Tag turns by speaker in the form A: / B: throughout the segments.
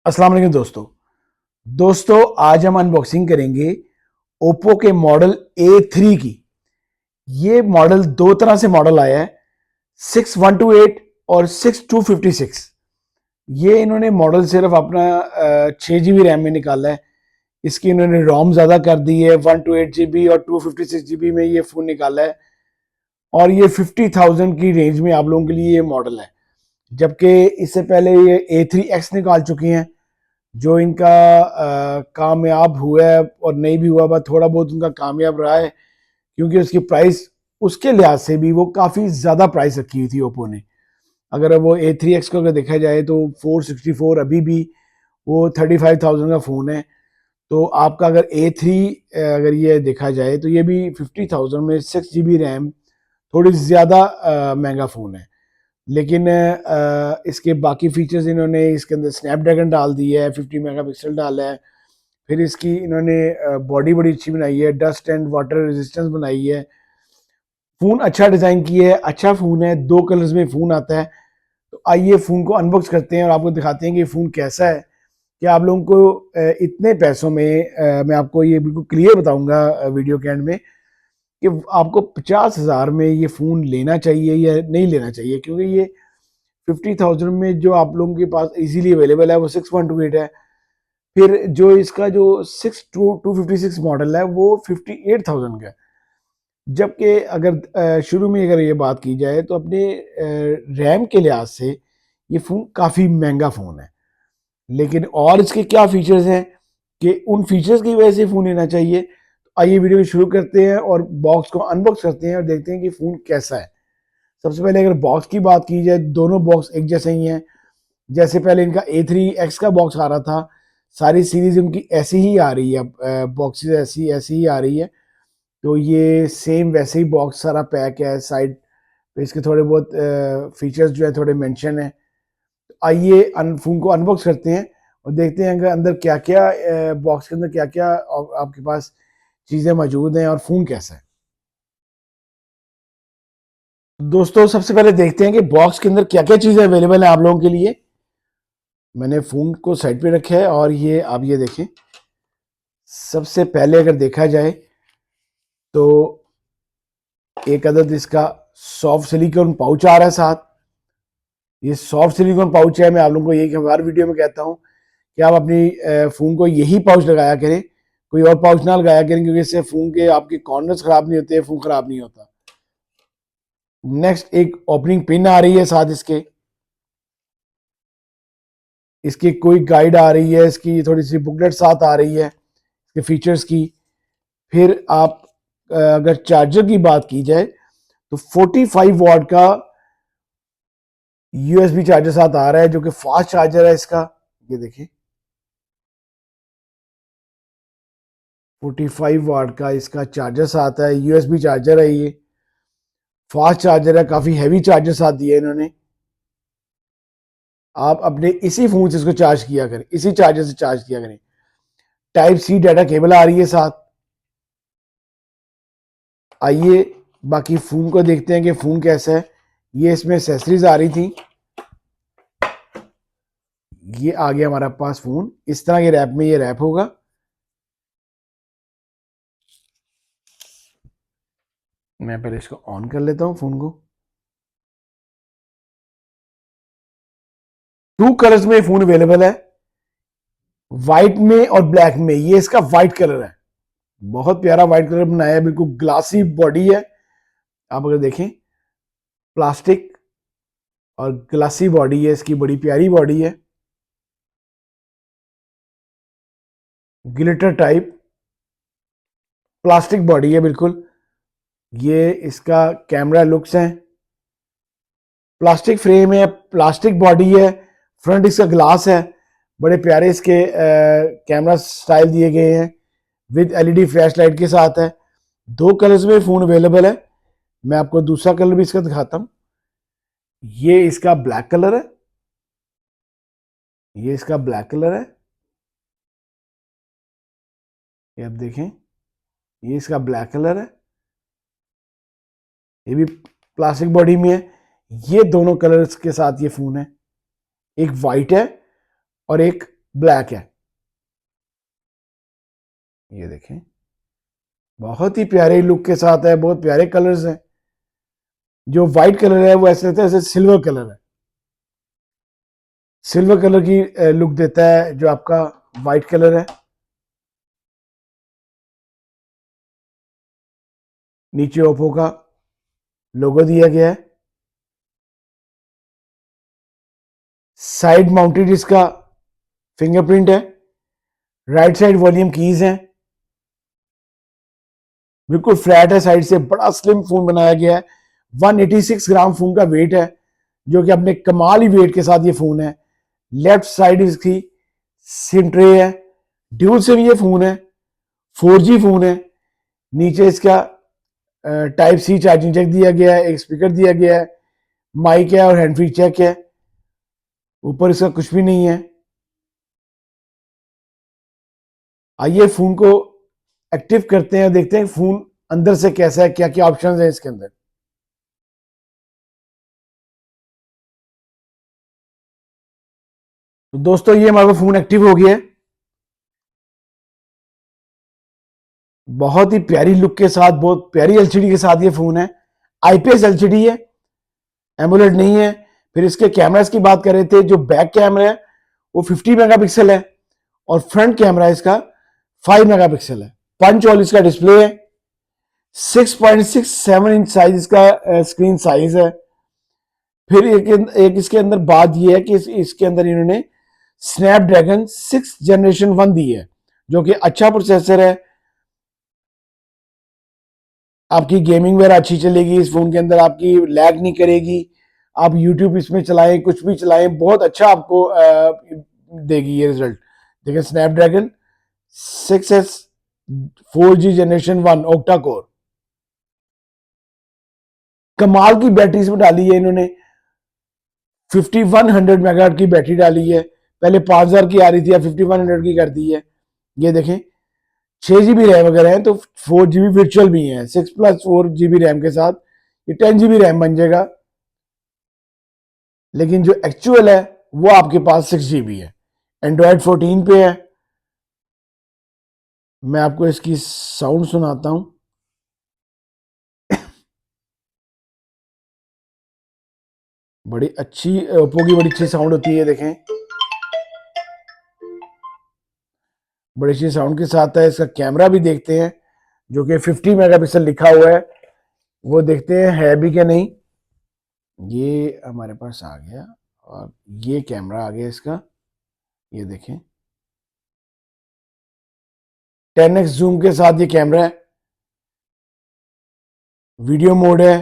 A: अस्सलाम वालेकुम दोस्तों आज हम अनबॉक्सिंग करेंगे ओप्पो के मॉडल A3 की। ये मॉडल दो तरह से मॉडल आया है, 6128 और 6256। ये इन्होंने मॉडल सिर्फ अपना 6 GB रैम में निकाला है। इसकी इन्होंने रोम ज़्यादा कर दी है, 128 GB और 256 GB में ये फ़ोन निकाला है। और ये 50,000 की रेंज में आप लोगों के लिए ये मॉडल है, जबकि इससे पहले ये A3X निकाल चुकी हैं, जो इनका कामयाब हुआ है और नहीं भी हुआ, बट थोड़ा बहुत उनका कामयाब रहा है, क्योंकि उसकी प्राइस उसके लिहाज से भी वो काफ़ी ज़्यादा प्राइस रखी हुई थी ओप्पो ने। अगर वो A3X को अगर देखा जाए तो 464 अभी भी वो 35,000 का फ़ोन है। तो आपका अगर A3 अगर ये देखा जाए तो ये भी 50,000 में 6 GB रैम, थोड़ी ज़्यादा महंगा फ़ोन है। लेकिन इसके बाकी फीचर्स इन्होंने इसके अंदर स्नैपड्रैगन डाल दी है, 50 मेगापिक्सल डाला है। फिर इसकी इन्होंने बॉडी बड़ी अच्छी बनाई है, डस्ट एंड वाटर रेजिस्टेंस बनाई है। फ़ोन अच्छा डिज़ाइन किया है, अच्छा फ़ोन है, दो कलर्स में फ़ोन आता है। तो आइए फ़ोन को अनबॉक्स करते हैं और आपको दिखाते हैं कि फ़ोन कैसा है। कि आप लोगों को इतने पैसों में मैं आपको ये बिल्कुल क्लियर बताऊंगा वीडियो के एंड में कि आपको 50,000 में ये फ़ोन लेना चाहिए या नहीं लेना चाहिए, क्योंकि ये 50,000 में जो आप लोगों के पास इजीली अवेलेबल है वो 6128 है। फिर जो इसका जो 256 मॉडल है वो 58,000 का है। जबकि अगर शुरू में अगर ये बात की जाए तो अपने रैम के लिहाज से ये फ़ोन काफ़ी महंगा फ़ोन है। लेकिन और इसके क्या फीचर्स हैं कि उन फीचर्स की वजह से फ़ोन लेना चाहिए। तो आइए वीडियो को शुरू करते हैं और बॉक्स को अनबॉक्स करते हैं और देखते हैं कि फ़ोन कैसा है। सबसे पहले अगर बॉक्स की बात की जाए, दोनों बॉक्स एक जैसे ही हैं। जैसे पहले इनका A3X का बॉक्स आ रहा था, सारी सीरीज उनकी ऐसी ही आ रही है, बॉक्सेस ऐसी ऐसी ही आ रही है। तो ये सेम वैसे ही बॉक्स सारा पैक है। साइड पे इसके थोड़े बहुत फीचर्स जो है थोड़े मेंशन है। आइए फ़ोन को अनबॉक्स करते हैं और देखते हैं कि अंदर क्या क्या, बॉक्स के अंदर क्या क्या आपके पास चीज़ें मौजूद हैं और फ़ोन कैसा है। दोस्तों सबसे पहले देखते हैं कि बॉक्स के अंदर क्या क्या चीज़ें अवेलेबल है आप लोगों के लिए। मैंने फ़ोन को साइड पे रखा है और ये आप ये देखें। सबसे पहले अगर देखा जाए तो एक अदद इसका सॉफ्ट सिलिकॉन पाउच आ रहा है साथ। ये सॉफ्ट सिलिकॉन पाउच है, मैं आप लोगों को यही हर वीडियो में कहता हूँ कि आप अपनी फ़ोन को यही पाउच लगाया करें, कोई और पाउच ना लगाया करें, क्योंकि इससे फ़ोन के आपके कॉर्नर्स ख़राब नहीं होते, फ़ोन ख़राब नहीं होता। नेक्स्ट एक ओपनिंग पिन आ रही है साथ इसके। इसकी कोई गाइड आ रही है, इसकी थोड़ी सी बुकलेट साथ आ रही है इसके फीचर्स की। फिर आप अगर चार्जर की बात की जाए तो 45 वाट का USB चार्जर साथ आ रहा है, जो कि फास्ट चार्जर है इसका। ये देखिए 45 वाट का इसका चार्जर साथ है, USB चार्जर है, ये फास्ट चार्जर है, काफ़ी हैवी चार्जर साथ दिया है इन्होंने। आप अपने इसी फोन से इसको चार्ज किया करें, इसी चार्जर से चार्ज किया करें। टाइप सी डाटा केबल आ रही है साथ। आइए बाकी फोन को देखते हैं कि फोन कैसा है। ये इसमें एसेसरीज आ रही थी। ये आ गया हमारा पास फोन, इस तरह के रैप में ये रैप होगा। मैं पहले इसको ऑन कर लेता हूँ फोन को। टू कलर्स में फोन अवेलेबल है, व्हाइट में और ब्लैक में। ये इसका व्हाइट कलर है, बहुत प्यारा व्हाइट कलर बनाया है, बिल्कुल ग्लासी बॉडी है। आप अगर देखें प्लास्टिक और ग्लासी बॉडी है इसकी, बड़ी प्यारी बॉडी है, ग्लिटर टाइप प्लास्टिक बॉडी है बिल्कुल। ये इसका कैमरा लुक्स है, प्लास्टिक फ्रेम है, प्लास्टिक बॉडी है, फ्रंट इसका ग्लास है। बड़े प्यारे इसके कैमरा स्टाइल दिए गए हैं, विद LED फ्लैश लाइट के साथ है। दो कलर्स में फ़ोन अवेलेबल है। मैं आपको दूसरा कलर भी इसका दिखाता हूँ। ये इसका ब्लैक कलर है, ये इसका ब्लैक कलर है। ये आप देखें, ये इसका ब्लैक कलर है, ये भी प्लास्टिक बॉडी में है। ये दोनों कलर्स के साथ ये फ़ोन है, एक वाइट है और एक ब्लैक है। ये देखें, बहुत ही प्यारे लुक के साथ है, बहुत प्यारे कलर्स हैं। जो व्हाइट कलर है वो ऐसे लगता है जैसे सिल्वर कलर है, सिल्वर कलर की लुक देता है जो आपका व्हाइट कलर है। नीचे ओप्पो का लोगो दिया गया है। साइड माउंटेड इसका फिंगरप्रिंट है। राइट साइड वॉल्यूम कीज हैं, बिल्कुल फ्लैट है साइड से, बड़ा स्लिम फोन बनाया गया है। 186 ग्राम फोन का वेट है, जो कि अपने कमाल ही वेट के साथ ये फोन है। लेफ्ट साइड इसकी सिम ट्रे है, ड्यूल सिम ये फोन है, 4G फोन है। नीचे इसका टाइप सी चार्जिंग जैक दिया गया है, एक स्पीकर दिया गया है, माइक है और हैंड फ्री चेक है। ऊपर इसका कुछ भी नहीं है। आइए फोन को एक्टिव करते हैं, देखते हैं फोन अंदर से कैसा है, क्या क्या ऑप्शंस हैं इसके अंदर। तो दोस्तों ये हमारा फोन एक्टिव हो गया है। बहुत ही प्यारी लुक के साथ, बहुत प्यारी एलसीडी के साथ ये फोन है। आईपीएस एलसीडी है, एमोलेड नहीं है। फिर इसके कैमरास की बात कर रहे थे, जो बैक कैमरा है वो 50 मेगापिक्सल है और फ्रंट कैमरा इसका 5 मेगापिक्सल है। पंच होल इसका डिस्प्ले है। 6.67 इंच साइज इसका स्क्रीन साइज है। फिर एक इसके अंदर बात यह है कि इसके अंदर इन्होंने स्नैपड्रैगन 6 जनरेशन 1 दी है, जो कि अच्छा प्रोसेसर है। आपकी गेमिंग वगैरह अच्छी चलेगी इस फोन के अंदर, आपकी लैग नहीं करेगी। आप यूट्यूब इसमें चलाएं, कुछ भी चलाएं, बहुत अच्छा आपको देगी ये रिजल्ट। देखिए Snapdragon 6S 4G generation 1 octa core, कमाल की बैटरी इसमें डाली है इन्होंने। 5100 मेगाहर्ट्ज की बैटरी डाली है, पहले 5000 की आ रही थी, अब 5100 की कर दी है। ये देखें 6 GB रैम अगर है तो 4 GB वर्चुअल भी है, 6+4 GB रैम के साथ ये 10 GB रैम बन जाएगा। लेकिन जो एक्चुअल है वो आपके पास 6 GB है। एंड्रॉयड 14 पे है। मैं आपको इसकी साउंड सुनाता हूं। बड़ी अच्छी ओप्पो की बड़ी अच्छी साउंड होती है, देखें बड़ी अच्छी साउंड के साथ है। इसका कैमरा भी देखते हैं, जो कि 50 मेगापिक्सल लिखा हुआ है, वो देखते हैं है भी क्या नहीं। ये हमारे पास आ गया और ये कैमरा आ गया इसका, ये देखें 10x जूम के साथ ये कैमरा है। वीडियो मोड है,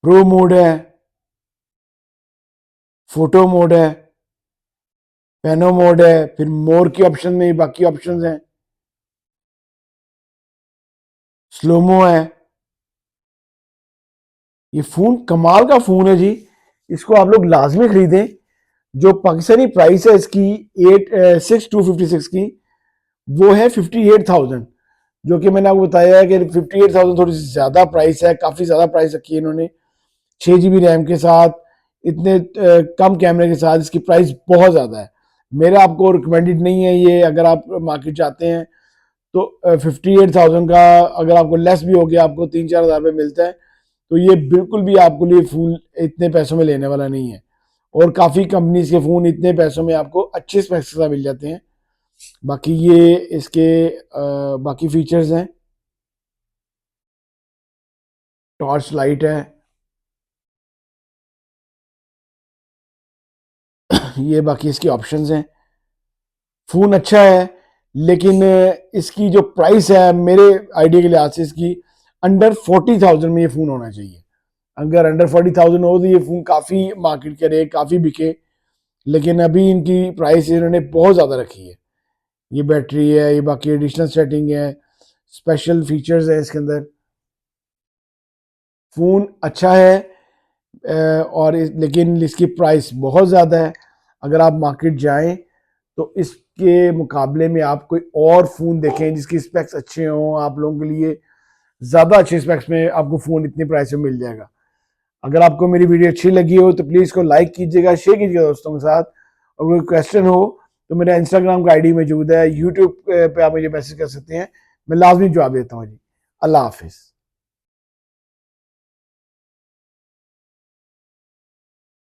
A: प्रो मोड है, फोटो मोड है, पेनो मोड है। फिर मोर के ऑप्शन में बाकी ऑप्शंस हैं, स्लोमो है। ये फोन कमाल का फोन है जी, इसको आप लोग लाजमी खरीदें। जो पाकिस्तानी प्राइस है इसकी 6256 की, वो है 58,000, जो कि मैंने आपको बताया है कि 58,000 थोड़ी सी ज्यादा प्राइस है, काफी ज्यादा प्राइस रखी है इन्होंने। 6 GB रैम के साथ, इतने कम कैमरे के साथ इसकी प्राइस बहुत ज्यादा है। मेरा आपको रिकमेंडेड नहीं है ये। अगर आप मार्केट चाहते हैं तो 58,000 का अगर आपको लेस भी हो गया, आपको 3-4 हज़ार रुपये मिलता है, तो ये बिल्कुल भी आपको लिए फोन इतने पैसों में लेने वाला नहीं है। और काफ़ी कंपनीज के फ़ोन इतने पैसों में आपको अच्छे स्पेक्स के साथ मिल जाते हैं। बाकी ये इसके बाकी फीचर्स हैं, टॉर्च लाइट है, ये बाकी इसके ऑप्शंस हैं। फ़ोन अच्छा है, लेकिन इसकी जो प्राइस है मेरे आइडिया के लिहाज से इसकी अंडर 40,000 में ये फ़ोन होना चाहिए। अगर अंडर 40,000 हो तो ये फ़ोन काफ़ी मार्केट करे, काफ़ी बिके। लेकिन अभी इनकी प्राइस इन्होंने बहुत ज़्यादा रखी है। ये बैटरी है, ये बाकी एडिशनल सेटिंग है, स्पेशल फीचर्स है इसके अंदर। फ़ोन अच्छा है लेकिन इसकी प्राइस बहुत ज़्यादा है। अगर आप मार्केट जाएं तो इसके मुकाबले में आप कोई और फ़ोन देखें जिसकी स्पेक्स अच्छे हों, आप लोगों के लिए ज़्यादा अच्छे स्पेक्स में आपको फ़ोन इतनी प्राइस में मिल जाएगा। अगर आपको मेरी वीडियो अच्छी लगी हो तो प्लीज़ इसको लाइक कीजिएगा, शेयर कीजिएगा दोस्तों के साथ। और कोई क्वेश्चन हो तो मेरा इंस्टाग्राम का आईडी मौजूद है, यूट्यूब पे आप मुझे मैसेज कर सकते हैं, मैं लाजमी जवाब देता हूँ जी। अल्लाह हाफिज़।